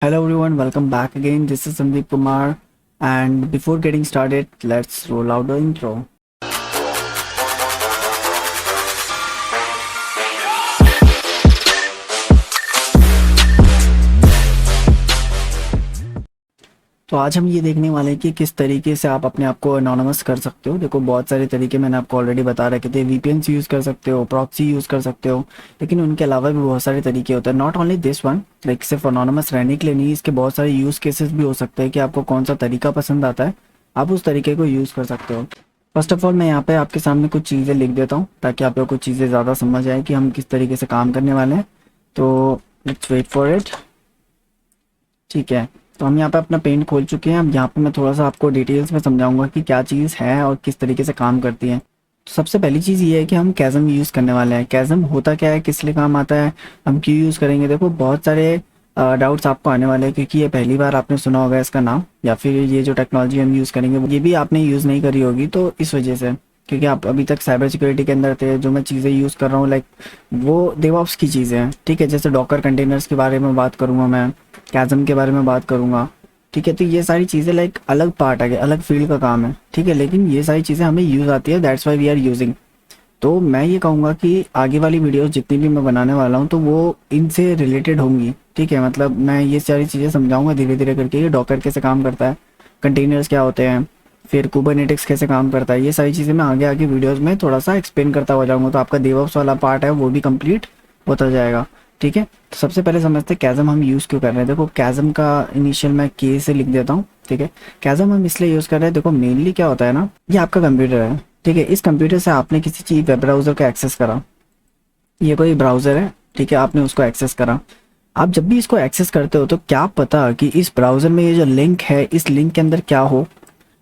Hello everyone, welcome back again. This is Sandeep Kumar, and before getting started, let's roll out the intro. तो आज हम ये देखने वाले हैं कि किस तरीके से आप अपने आप को एनोनिमस कर सकते हो। देखो, बहुत सारे तरीके मैंने आपको ऑलरेडी बता रखे थे। वीपीएन्स यूज़ कर सकते हो, प्रॉक्सी यूज़ कर सकते हो, लेकिन उनके अलावा भी बहुत सारे तरीके होते हैं। Not only this one, like सिर्फ एनोनिमस रहने के लिए नहीं, इसके बहुत सारे यूज़ केसेस भी हो सकते हैं कि आपको कौन सा तरीका पसंद आता है, आप उस तरीके को यूज़ कर सकते हो। फर्स्ट ऑफ ऑल मैं यहाँ पे आपके सामने कुछ चीज़ें लिख देता हूँ ताकि आप लोग को चीज़ें ज़्यादा समझ आए कि हम किस तरीके से काम करने वाले हैं। तो लेट्स वेट फॉर इट। ठीक है, तो हम यहाँ पे अपना पेंट खोल चुके हैं। अब यहाँ पे मैं थोड़ा सा आपको डिटेल्स में समझाऊंगा कि क्या चीज़ है और किस तरीके से काम करती है। तो सबसे पहली चीज़ ये है कि हम कैज़म यूज़ करने वाले हैं। कैज़म होता क्या है, किस लिए काम आता है, हम क्यों यूज़ करेंगे। देखो, बहुत सारे डाउट्स आपको आने वाले हैं क्योंकि ये पहली बार आपने सुना होगा इसका नाम, या फिर ये जो टेक्नोलॉजी हम यूज़ करेंगे ये भी आपने यूज़ नहीं करी होगी, तो इस वजह से, क्योंकि आप अभी तक साइबर सिक्योरिटी के अंदर थे। जो मैं चीज़ें यूज़ कर रहा हूँ लाइक वो डेवऑप्स की चीज़ें हैं। ठीक है, जैसे डॉकर कंटेनर्स के बारे में बात करूँगा मैं, कैज़म के बारे में बात करूँगा। ठीक है, तो ये सारी चीज़ें लाइक अलग पार्ट है, अलग फील्ड का काम है। ठीक है, लेकिन ये सारी चीज़ें हमें यूज़ आती है, that's why we are using. तो मैं ये कहूँगा कि आगे वाली वीडियोस जितनी भी मैं बनाने वाला हूँ तो वो इनसे रिलेटेड होंगी। ठीक है, मतलब मैं ये सारी चीज़ें समझाऊंगा धीरे धीरे करके। ये डॉकर कैसे काम करता है, कंटेनर्स क्या होते हैं, फिर कुबरनेटिक्स कैसे काम करता है, ये सारी चीज़ें मैं आगे आगे वीडियोज़ में थोड़ा सा एक्सप्लेन करता हुआ जाऊँगा, तो आपका डेवऑप्स वाला पार्ट है वो भी कंप्लीट होता जाएगा। ठीक है, तो सबसे पहले समझते हैं कैज़म हम यूज़ क्यों कर रहे हैं। देखो, कैज़म का इनिशियल मैं के से लिख देता हूँ। ठीक है, कैज़म हम इसलिए यूज़ कर रहे हैं, देखो मेनली क्या होता है ना, ये आपका कंप्यूटर है। ठीक है, इस कंप्यूटर से आपने किसी चीज़ वेब ब्राउज़र का एक्सेस करा, ये कोई ब्राउज़र है। ठीक है, आपने उसको एक्सेस करा। आप जब भी इसको एक्सेस करते हो तो क्या पता कि इस ब्राउज़र में ये जो लिंक है, इस लिंक के अंदर क्या हो।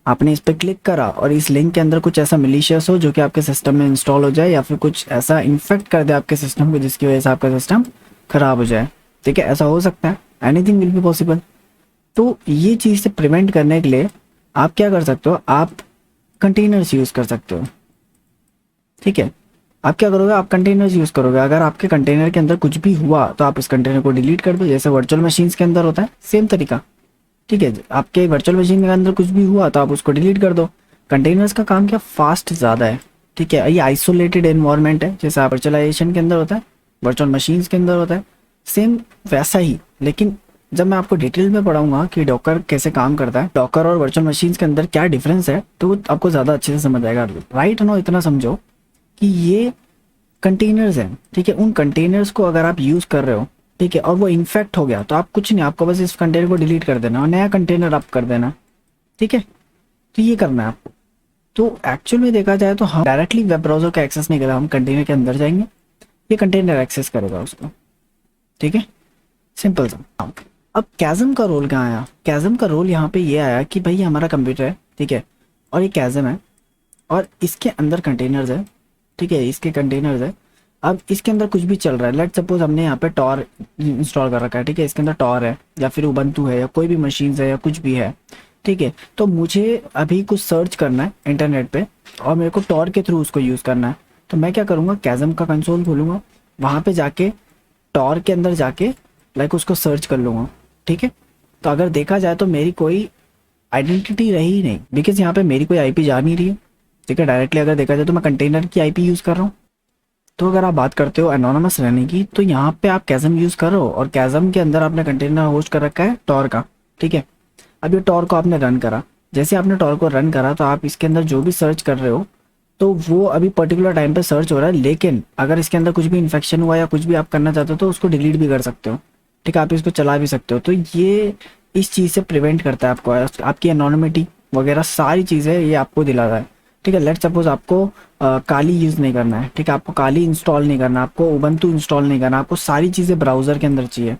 आपने इस पर क्लिक करा और इस लिंक के अंदर कुछ ऐसा मिलीशियस हो जो कि आपके सिस्टम में इंस्टॉल हो जाए, या फिर कुछ ऐसा इन्फेक्ट कर दे आपके सिस्टम को जिसकी वजह से आपका सिस्टम खराब हो जाए। ठीक है, ऐसा हो सकता है, एनीथिंग विल बी पॉसिबल। तो ये चीज़ से प्रिवेंट करने के लिए आप क्या कर सकते हो, आप कंटेनर्स यूज़ कर सकते हो। ठीक है, आप क्या करोगे, आप कंटेनर्स यूज़ करोगे। अगर आपके कंटेनर के अंदर कुछ भी हुआ तो आप इस कंटेनर को डिलीट कर दो, जैसे वर्चुअल मशीन्स के अंदर होता है, सेम तरीका। ठीक है, आपके वर्चुअल मशीन के अंदर कुछ भी हुआ तो आप उसको डिलीट कर दो। कंटेनर्स का काम क्या, फास्ट ज़्यादा है। ठीक है, ये आइसोलेटेड एनवायरनमेंट है, जैसे आप वर्चुअलाइजेशन के अंदर होता है, वर्चुअल मशीन्स के अंदर होता है, सेम वैसा ही। लेकिन जब मैं आपको डिटेल में पढ़ाऊंगा कि डॉकर कैसे काम करता है, डॉकर और वर्चुअल मशीन्स के अंदर क्या डिफरेंस है, तो वो आपको ज़्यादा अच्छे से समझ आएगा। राइट नो, इतना समझो कि ये कंटेनर्स हैं। ठीक है, उन कंटेनर्स को अगर आप यूज़ कर रहे हो, ठीक है, और वो इन्फेक्ट हो गया तो आप कुछ नहीं, आपको बस इस कंटेनर को डिलीट कर देना और नया कंटेनर आप कर देना। ठीक है, तो ये करना है आपको। तो एक्चुअल में देखा जाए तो हम डायरेक्टली वेब ब्राउजर का एक्सेस नहीं करें, हम कंटेनर के अंदर जाएंगे, ये कंटेनर एक्सेस करेगा उसको। ठीक है, सिंपल सा। अब कैज़म का रोल कहाँ आया, कैज़म का रोल यहाँ पे ये आया कि भाई ये हमारा कंप्यूटर है। ठीक है, और ये कैज़म है और इसके अंदर कंटेनर्स है। ठीक है, इसके कंटेनर्स है। अब इसके अंदर कुछ भी चल रहा है, लेट सपोज हमने यहाँ पे टॉर इंस्टॉल कर रखा है। ठीक है, इसके अंदर टॉर है या फिर उबंटू है या कोई भी मशीन है या कुछ भी है। ठीक है, तो मुझे अभी कुछ सर्च करना है इंटरनेट पे और मेरे को टॉर के थ्रू उसको यूज़ करना है। तो मैं क्या करूँगा, कैज़म का कंसोल खोलूँगा, वहाँ पे जाके टॉर के अंदर जाके लाइक उसको सर्च कर लूँगा। ठीक है, तो अगर देखा जाए तो मेरी कोई आइडेंटिटी रही ही नहीं, बिकॉज यहाँ पे मेरी कोई आईपी जा नहीं रही है। ठीक है, डायरेक्टली अगर देखा जाए तो मैं कंटेनर की आईपी यूज़ कर रहा हूँ। तो अगर आप बात करते हो एनोनिमस रहने की, तो यहाँ पे आप कैज़म यूज़ करो और कैज़म के अंदर आपने कंटेनर होस्ट कर रखा है टॉर का। ठीक है, अब ये टॉर को आपने रन करा, जैसे आपने टॉर को रन करा तो आप इसके अंदर जो भी सर्च कर रहे हो तो वो अभी पर्टिकुलर टाइम पे सर्च हो रहा है, लेकिन अगर इसके अंदर कुछ भी इन्फेक्शन हुआ या कुछ भी आप करना चाहते हो तो उसको डिलीट भी कर सकते हो। ठीक है, आप इसको चला भी सकते हो। तो ये इस चीज़ से प्रिवेंट करता है आपको, आपकी एनोनिमिटी वगैरह सारी चीज़ें ये आपको दिलाता है। ठीक है, लेट सपोज आपको काली यूज़ नहीं करना है। ठीक है, आपको काली इंस्टॉल नहीं करना, आपको उबंटू इंस्टॉल नहीं करना, आपको सारी चीज़ें ब्राउज़र के अंदर चाहिए।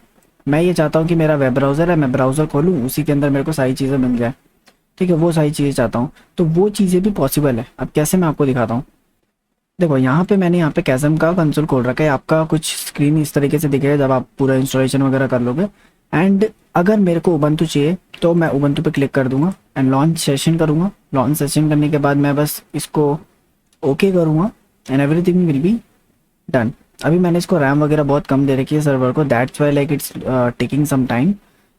मैं ये चाहता हूँ कि मेरा वेब ब्राउज़र है, मैं ब्राउज़र खोलूँ उसी के अंदर मेरे को सारी चीज़ें मिल जाए। ठीक है, वो सारी चीज़ें चाहता हूँ, तो वो चीज़ें भी पॉसिबल है। अब कैसे, मैं आपको दिखाता हूँ। देखो, यहाँ पे मैंने यहाँ पे कैज़म का कंसोल खोल रखा है, आपका कुछ स्क्रीन इस तरीके से दिखेगा जब आप पूरा इंस्टॉलेशन वगैरह कर लोगे। एंड अगर मेरे को उबंटू चाहिए तो मैं उबंटू पे क्लिक कर दूंगा एंड लॉन्च सेशन करूँगा। लॉन्च सेशन करने के बाद मैं बस इसको ओके करूँगा and everything will be done. अभी मैंने इसको रैम वगैरह बहुत कम दे रखी है सर्वर को, that's why like it's taking some time.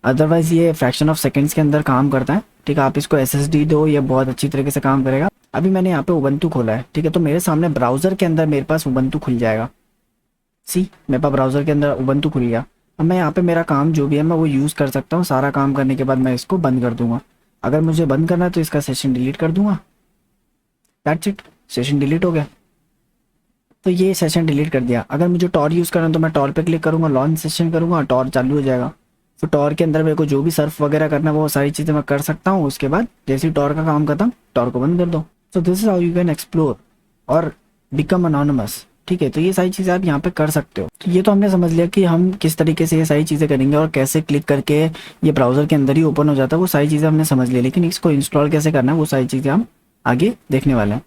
Otherwise ये फ्रैक्शन ऑफ सेकंड्स के अंदर काम करता है। ठीक है, आप इसको एसएसडी दो, ये बहुत अच्छी तरीके से काम करेगा। अभी मैंने यहाँ पे उबंटू खोला है, ठीक है, तो मेरे सामने ब्राउज़र के अंदर मेरे पास उबंटू खुल जाएगा। सी मेरे पास ब्राउज़र के अंदर उबंटू खुल गया। अब मैं यहाँ पे मेरा काम जो भी है मैं वो यूज़ कर सकता हूँ। सारा काम करने के बाद मैं इसको बंद कर दूंगा। अगर मुझे बंद करना है तो इसका सेशन डिलीट कर दूंगा। दैट्स इट, सेशन डिलीट हो गया। तो ये सेशन डिलीट कर दिया। अगर मुझे टॉर यूज़ करना है तो मैं टॉर पे क्लिक करूँगा, लॉन्च सेशन करूँगा, टॉर चालू हो जाएगा। तो टॉर के अंदर मेरे को जो भी सर्फ वगैरह करना है वो सारी चीज़ें मैं कर सकता हूँ। उसके बाद जैसे ही टॉर का काम खत्म, टॉर को बंद कर दो। So this is how you can explore और बिकम अनोनिमस। ठीक है, तो ये सारी चीज़ें आप यहाँ पे कर सकते हो। तो ये तो हमने समझ लिया कि हम किस तरीके से ये सारी चीज़ें करेंगे और कैसे क्लिक करके ये ब्राउज़र के अंदर ही ओपन हो जाता है, वो सारी चीज़ें हमने समझ ली। लेकिन इसको इंस्टॉल कैसे करना है वो सारी चीज़ें हम आगे देखने वाले हैं।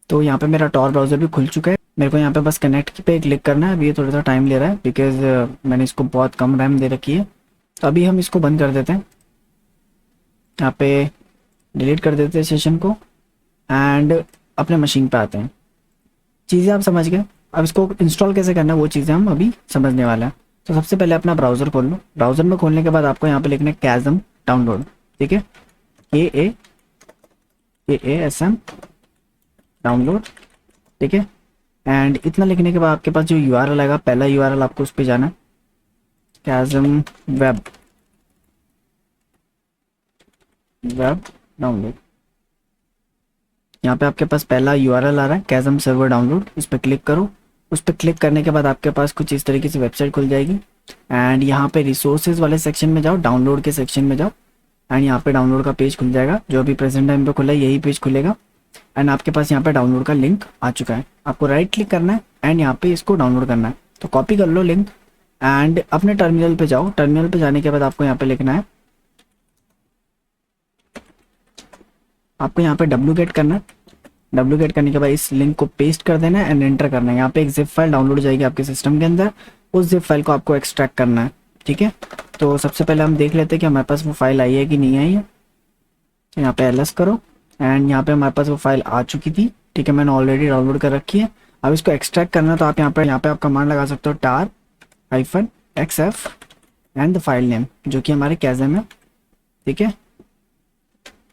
तो यहाँ पे मेरा टॉर ब्राउज़र भी खुल चुका है। मेरे को यहाँ पे बस कनेक्ट पे क्लिक करना है। अभी ये थोड़ा सा टाइम ले रहा है बिकॉज मैंने इसको बहुत कम रैम दे रखी है। तो अभी हम इसको बंद कर देते हैं, यहाँ पे डिलीट कर देते हैं सेशन को एंड अपने मशीन पे आते हैं। चीज़ें आप समझ गए। अब इसको इंस्टॉल कैसे करना है वो चीज़ें हम अभी समझने वाले हैं। तो सबसे पहले अपना ब्राउज़र खोल लो। ब्राउज़र में खोलने के बाद आपको यहाँ पे लिखना है कैज़म डाउनलोड। ठीक है, KASM डाउनलोड। ठीक है, एंड इतना लिखने के बाद आपके पास जो URL आएगा, पहला URL आपको उस पर जाना है, कैज़म वेब डाउनलोड। यहाँ पे आपके पास पहला URL आ रहा है कैज़म सर्वर डाउनलोड। उस पर क्लिक करो। उस पर क्लिक करने के बाद आपके पास कुछ इस तरीके से वेबसाइट खुल जाएगी एंड यहाँ पे रिसोर्सेज वाले सेक्शन में जाओ, डाउनलोड के सेक्शन में जाओ एंड यहाँ पे डाउनलोड का पेज खुल जाएगा। जो अभी प्रेजेंट टाइम पे खुला है यही पेज खुलेगा एंड आपके पास यहाँ पे डाउनलोड का लिंक आ चुका है। आपको राइट क्लिक करना है एंड यहाँ पे इसको डाउनलोड करना है। तो कॉपी कर लो लिंक एंड अपने टर्मिनल पे जाओ। टर्मिनल पे जाने के बाद आपको यहाँ पे लिखना है, आपको यहाँ पे डब्ल्यूगेट करना है। डब्ल्यूगेट करने के बाद इस लिंक को पेस्ट कर देना है एंड एंटर करना है। यहाँ पे एक जिप फाइल डाउनलोड हो जाएगी आपके सिस्टम के अंदर। उस जिप फाइल को आपको एक्सट्रैक्ट करना है। ठीक है, तो सबसे पहले हम देख लेते हैं कि हमारे पास वो फाइल आई है कि नहीं आई है। तो यहाँ पे LS करो एंड यहाँ पे हमारे पास वो फाइल आ चुकी थी। ठीक है, मैंने ऑलरेडी डाउनलोड कर रखी है। अब इसको एक्सट्रैक्ट करना है तो आप यहाँ पे आप कमांड लगा सकते हो tar-xf and the file name जो कि हमारे कैज़म है। ठीक है,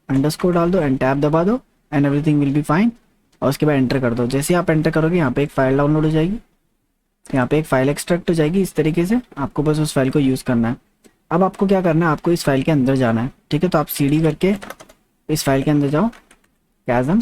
अंडरस्कोर डाल दो एंड टैब दबा दो and everything will be fine. और उसके बाद एंटर कर दो। जैसे ही आप एंटर करोगे यहाँ पे एक फाइल डाउनलोड हो जाएगी, यहाँ पे एक फाइल एक्सट्रैक्ट हो जाएगी। इस तरीके से आपको बस उस फाइल को यूज़ करना है। अब आपको क्या करना है, आपको इस फाइल के अंदर जाना है। ठीक है, तो आप CD करके इस फाइल के अंदर जाओ, कैज़म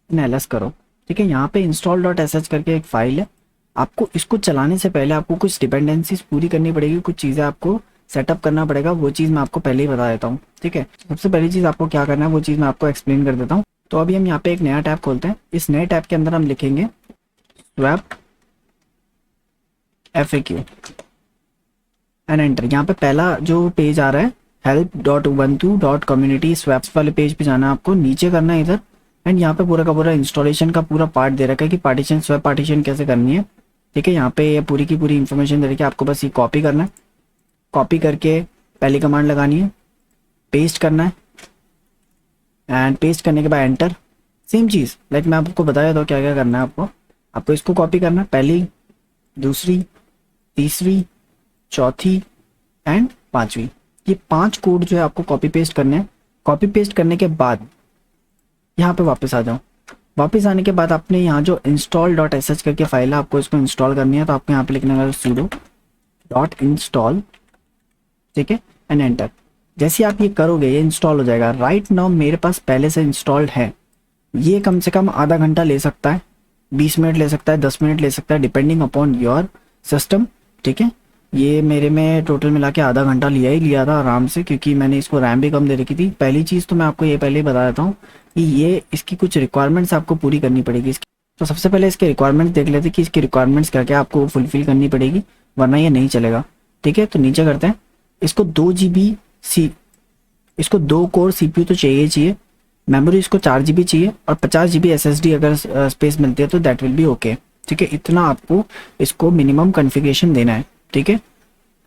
LS करो। ठीक है, यहाँ पे install.sh करके एक फाइल है। आपको इसको चलाने से पहले आपको कुछ डिपेंडेंसीज पूरी करनी पड़ेगी, कुछ चीज़ें आपको सेटअप करना पड़ेगा। वो चीज़ मैं आपको पहले ही बता देता हूँ। ठीक है, सबसे पहली चीज़ आपको क्या करना है वो चीज़ मैं आपको एक्सप्लेन कर देता हूँ। तो अभी हम यहाँ पे एक नया टैब खोलते हैं। इस नए टैब के अंदर हम लिखेंगे स्वैप FAQ एंड एंटर। यहाँ पे पहला जो पेज आ रहा है help.ubuntu.community swaps वाले पेज पे जाना है आपको, नीचे करना है इधर एंड यहाँ पे पूरा का पूरा इंस्टॉलेशन का पूरा पार्ट दे रखा है कि पार्टीशन स्वैप पार्टीशन कैसे करनी है। ठीक है, यहाँ पे ये पूरी की पूरी इन्फॉर्मेशन दे रखी है। आपको बस ये कॉपी करना है। कॉपी करके पहली कमांड लगानी है, पेस्ट करना है एंड पेस्ट करने के बाद एंटर। सेम चीज़ लाइक मैं आपको बताया था क्या क्या करना है। आपको इसको कॉपी करना है, पहली, दूसरी, तीसरी, चौथी एंड पांचवी। ये 5 कोड जो है आपको कॉपी पेस्ट करने हैं। कॉपी पेस्ट करने के बाद यहाँ पे वापस आ जाओ। वापस आने के बाद आपने यहाँ जो install.sh करके फाइल है आपको इसको इंस्टॉल करनी है। तो आपको यहाँ पे लिखने वाला sudo.install। ठीक है, एंड एंटर। जैसे आप ये करोगे ये इंस्टॉल हो जाएगा। राइट नाउ मेरे पास पहले से इंस्टॉल्ड है। ये कम से कम आधा घंटा ले सकता है, 20 मिनट ले सकता है, 10 मिनट ले सकता है, डिपेंडिंग अपॉन योर सिस्टम। ठीक है, ये मेरे में टोटल मिला के आधा घंटा लिया था आराम से, क्योंकि मैंने इसको रैम भी कम दे रखी थी। पहली चीज़ तो मैं आपको ये पहले ही बता देता हूँ कि ये इसकी कुछ रिक्वायरमेंट्स आपको पूरी करनी पड़ेगी इसकी। तो सबसे पहले इसके रिक्वायरमेंट्स देख लेते हैं कि इसकी रिक्वायरमेंट्स क्या क्या आपको फुलफिल करनी पड़ेगी, वरना ये नहीं चलेगा। ठीक है, तो नीचे करते हैं। इसको 2 GB इसको 2 कोर CPU तो चाहिए। मेमोरी इसको 4 GB चाहिए और 50 GB SSD अगर स्पेस मिलती है तो दैट विल बी ओके। ठीक है, इतना आपको इसको मिनिमम कॉन्फ़िगरेशन देना है। ठीक है,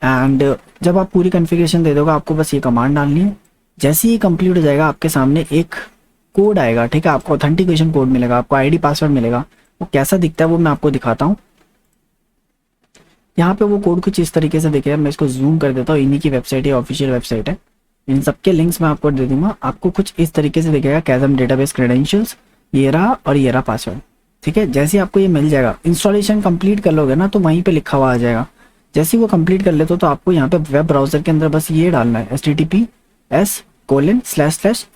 एंड जब आप पूरी कॉन्फ़िगरेशन दे दोगे आपको बस ये कमांड डालनी है। जैसे ही कंप्लीट हो जाएगा आपके सामने एक कोड आएगा। ठीक है, आपको ऑथेंटिकेशन कोड मिलेगा, आपको ID पासवर्ड मिलेगा। वो कैसा दिखता है वो मैं आपको दिखाता हूँ। यहाँ पे वो कोड कुछ इस तरीके से दिखेगा। मैं इसको जूम कर देता हूँ, इन्हीं की वेबसाइट है, ऑफिशियल वेबसाइट है। इन सबके लिंक्स मैं आपको दे दूंगा। आपको कुछ इस तरीके से दिखेगा, कैज़म डेटाबेस क्रेडेंशियल्स, ये रहा और ये रहा पासवर्ड। ठीक है, जैसे ही आपको ये मिल जाएगा, इंस्टॉलेशन कंप्लीट कर लोगे ना तो वहीं पे लिखा हुआ आ जाएगा। जैसे ही वो कंप्लीट कर लेते हो तो आपको यहाँ पे वेब ब्राउजर के अंदर बस ये डालना है https://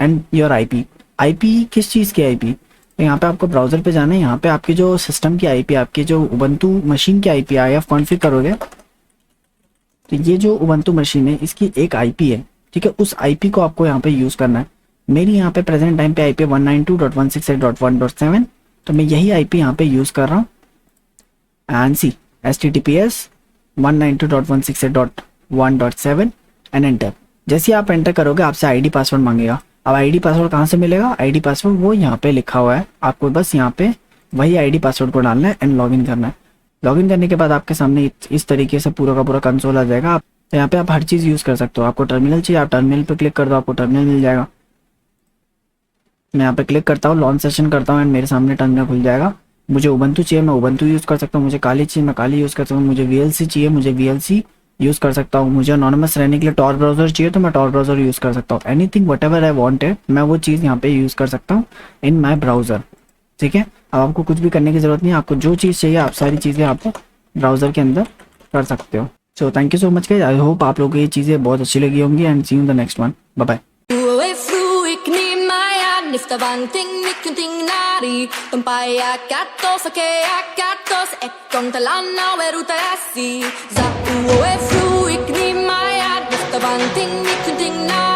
and your IP. IP किस चीज़ की आईपी? तो यहाँ पे आपको ब्राउजर पे जाना है, यहाँ पे आपकी जो सिस्टम की आईपी, आपकी जो उबंटू मशीन की आईपी IF कॉन्फ़िगर करोगे तो ये जो उबंटू मशीन है इसकी एक आईपी है। ठीक है, उस आईपी को आपको यहाँ पे यूज़ करना है। मेरी यहाँ पे प्रेजेंट टाइम पे आईपी 192.168.1.7, तो मैं यही आईपी यहाँ पे यूज़ कर रहा हूँ। And see https 192.168.1.7 and enter. जैसे ही आप एंटर करोगे आपसे आईडी पासवर्ड मांगेगा। अब आईडी पासवर्ड कहाँ से मिलेगा? आईडी पासवर्ड वो यहाँ पे लिखा हुआ है, आपको बस यहाँ पे वही आईडी पासवर्ड को डालना है एंड लॉगिन करना है। लॉगिन करने के बाद आपके सामने इस तरीके से पूरा का पूरा कंसोल आ जाएगा। आप तो यहाँ पे आप हर चीज़ यूज़ कर सकते हो। आपको टर्मिनल चाहिए, आप टर्मिनल पे क्लिक कर दो, आपको टर्मिनल मिल जाएगा। मैं यहाँ पे क्लिक करता हूँ, लॉन्च सेशन करता हूँ एंड मेरे सामने टर्मिनल खुल जाएगा। मुझे उबंटू चाहिए, मैं उबंटू यूज़ कर सकता हूँ। मुझे काली चाहिए, मैं काली यूज़ कर सकता हूँ। मुझे VLC चाहिए, मुझे VLC यूज़ कर सकता हूँ। मुझे अनोनिमस रहने के लिए टॉर ब्राउज़र चाहिए तो मैं टॉर ब्राउज़र यूज़ कर सकता हूँ। Anything what ever I wanted, मैं वो चीज़ यहाँ पे यूज़ कर सकता हूँ इन माई ब्राउज़र। ठीक है, अब आपको कुछ भी करने की ज़रूरत नहीं है। आपको जो चीज़ चाहिए आप सारी चीज़ें आप ब्राउज़र के अंदर कर सकते हो। So thank you so much guys, I hope आप लोगों को ये चीज़ें बहुत अच्छी लगी होंगी and see you in the next one. Bye bye. Lyfta vanting, nyckelting nari Tumpai akatos, ake akatos Ekong talana, weruta yasi Za uo e fru, ikni maya Lyfta vanting, nyckelting nari